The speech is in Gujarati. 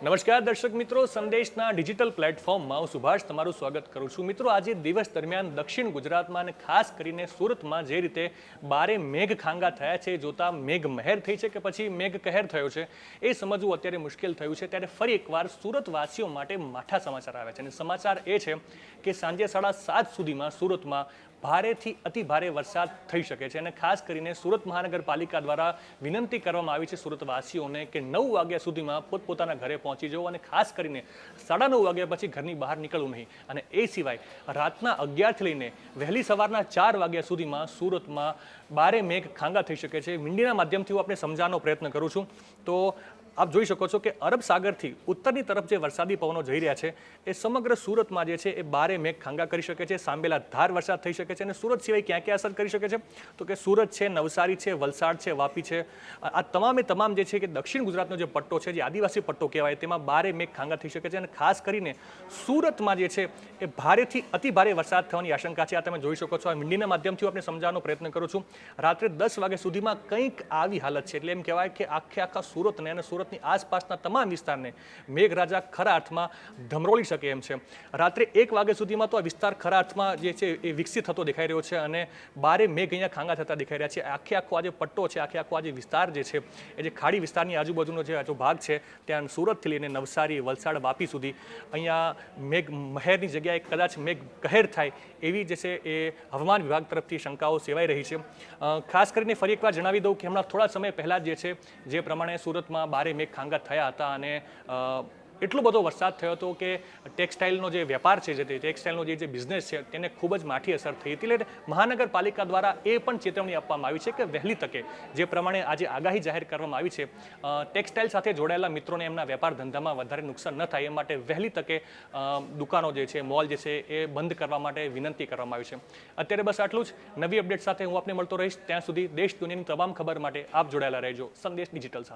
નમસ્કાર દર્શક મિત્રો, સંદેશના ડિજિટલ પ્લેટફોર્મમાં હું સુભાષ તમારું સ્વાગત કરું છું. મિત્રો, આજે દિવસ દરમિયાન દક્ષિણ ગુજરાતમાં અને ખાસ કરીને સુરતમાં જે રીતે બારે મેઘ ખાંગા થયા છે, જોતા મેઘ મહેર થઈ છે કે પછી મેઘ કહેર થયો છે એ સમજવું અત્યારે મુશ્કેલ થયું છે. ત્યારે ફરી એકવાર સુરતવાસીઓ માટે માઠા સમાચાર આવ્યા છે અને સમાચાર એ છે કે સાંજે 7:30 સુધીમાં સુરતમાં ભારેથી અતિ ભારે વરસાદ થઈ શકે છે અને ખાસ કરીને સુરત મહાનગરપાલિકા દ્વારા વિનંતી કરવામાં આવી છે સુરતવાસીઓને કે 9 વાગ્યા સુધીમાં પોતપોતાના ઘરે પહોંચી જવું અને ખાસ કરીને 9:30 વાગ્યા પછી ઘરની બહાર નીકળવું નહીં. અને એ સિવાય રાતના 11થી લઈને વહેલી સવારના 4 વાગ્યા સુધીમાં સુરતમાં બારે મેઘ ખાંગા થઈ શકે છે. વિંડીના માધ્યમથી હું આપને સમજાવવાનો પ્રયત્ન કરું છું. તો આપ જોઈ શકો છો કે અરબ સાગરથી ઉત્તરની તરફ જે વરસાદી પવનો જઈ રહ્યા છે એ સમગ્ર સુરતમાં જે છે એ બારે મેઘ ખાંગા કરી શકે છે. સાંભેલા ધાર વરસાદ થઈ શકે છે અને સુરત સિવાય ક્યાં ક્યાં અસર કરી શકે છે તો કે સુરત છે, નવસારી છે, વલસાડ છે, વાપી છે, આ તમામ જે છે કે દક્ષિણ ગુજરાતનો જે પટ્ટો છે, જે આદિવાસી પટ્ટો કહેવાય, તેમાં બારે મેઘ ખાંગા થઈ શકે છે અને ખાસ કરીને સુરતમાં જે છે એ ભારેથી અતિ ભારે વરસાદ થવાની આશંકા છે. આ તમે જોઈ શકો છો. આ વિંડીના માધ્યમથી હું આપને સમજાવવાનો પ્રયત્ન કરું છું. રાત્રે 10 વાગ્યા સુધીમાં કંઈક આવી હાલત છે, એટલે એમ કહેવાય કે આખા સુરતને અને સુરતની આસપાસના તમામ વિસ્તારને મેઘરાજા ખરા અર્થમાં ધમરોળી શકે એમ છે. રાત્રે 1 વાગ્યા સુધીમાં તો આ વિસ્તાર ખરા અર્થમાં જે છે એ વિકસિત થતો દેખાઈ રહ્યો છે અને બારે મેઘ અહીંયા ખાંગા થતા દેખાઈ રહ્યા છે. આખો આ જે પટ્ટો છે, આખો આ જે વિસ્તાર જે છે એ જે ખાડી વિસ્તારની આજુબાજુનો જે ભાગ છે ત્યાં સુરતથી લઈને નવસારી, વલસાડ, વાપી સુધી અહીંયા મેઘ મહેરની જગ્યાએ કદાચ મેઘ કહેર થાય એવી જે છે એ હવામાન વિભાગ તરફથી શંકાઓ સેવાઈ રહી છે. ખાસ કરીને ફરી એકવાર જણાવી દઉં કે હમણાં થોડા સમય પહેલાં જે છે જે પ્રમાણે સુરતમાં બારે મેઘ ખાંગા થયા હતા અને એટલો બધો વરસાદ થયો હતો કે ટેક્સટાઇલનો જે વેપાર છે, જે ટેક્સટાઇલનો જે બિઝનેસ છે તેને ખૂબ જ માઠી અસર થઈ હતી. એટલે મહાનગરપાલિકા દ્વારા એ પણ ચેતવણી આપવામાં આવી છે કે વહેલી તકે જે પ્રમાણે આજે આગાહી જાહેર કરવામાં આવી છે, ટેક્સટાઇલ સાથે જોડાયેલા મિત્રોને એમના વેપાર ધંધામાં વધારે નુકસાન ન થાય એ માટે વહેલી તકે દુકાનો જે છે, મોલ જે છે એ બંધ કરવા માટે વિનંતી કરવામાં આવી છે. અત્યારે બસ આટલું જ. નવી અપડેટ સાથે હું આપને મળતો રહીશ. ત્યાં સુધી દેશ દુનિયાની તમામ ખબર માટે આપ જોડાયેલા રહેજો સંદેશ ડિજિટલ સાથે.